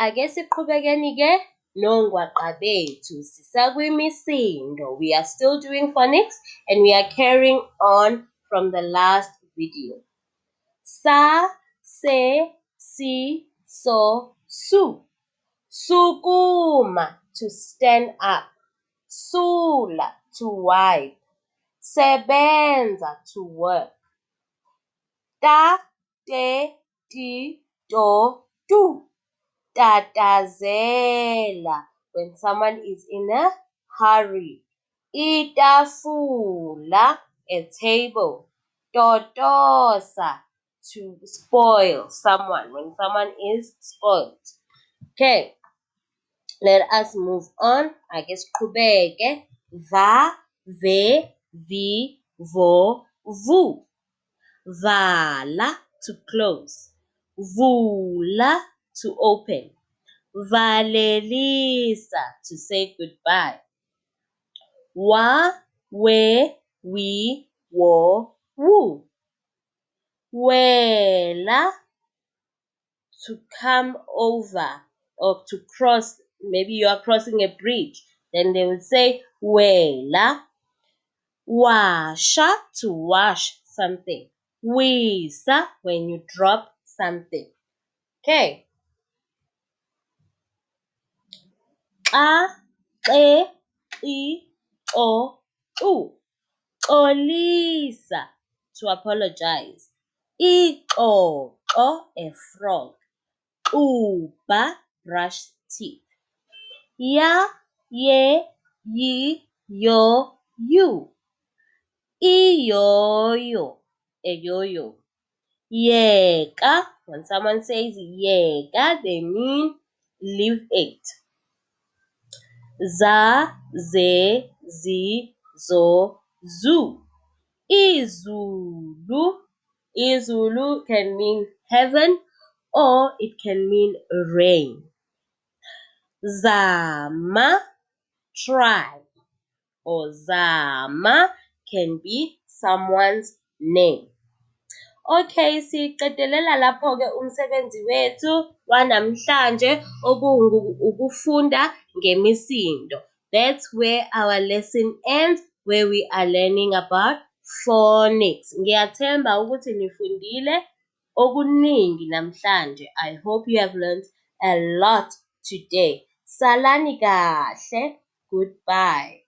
Ake siqhubekeni-ke nongwaqa bethu sisakwimisindo. We are still doing phonics and we are carrying on from the last video. Sa, se, si, so, su. Sukuma, to stand up. Sula, to wipe. Sebenza, to work. Ta, te, ti, to, tu. Tatazela, when someone is in a hurry. Itafula, a table. Totosa, to spoil someone, when someone is spoiled. Okay, let us move on. Ake siqhubeke. Va, ve, vi, vo, vu. Vala, to close. Vula, to open. Valelisa, to say goodbye. Wa, we, wi, wo, wu. Wela, to come over or to cross. Maybe you are crossing a bridge. Then they will say wela. Washa, to wash something. Wisa, when you drop something. Okay. Xa, xe, xi, xo, xu. Xolisa, to apologize. Ixoxo, a frog. Xuba, brush teeth. Ya, ye, yi, yo, you. Iyoyo, a yo-yo. Yeka, when someone says yeka, they mean leave it. Za, ze, zi, zo, zu. Izulu. Izulu can mean heaven or it can mean rain. Zama, try, or zama can be someone's name. Okay, siqedelela lapho-ke umsebenzi wethu wanamhlanje ukufunda ngemisindo. That's where our lesson ends, where we are learning about phonics. Ngiyathemba ukuthi nifundile okuningi namhlanje. I hope you have learned a lot today. Salani kahle. Goodbye.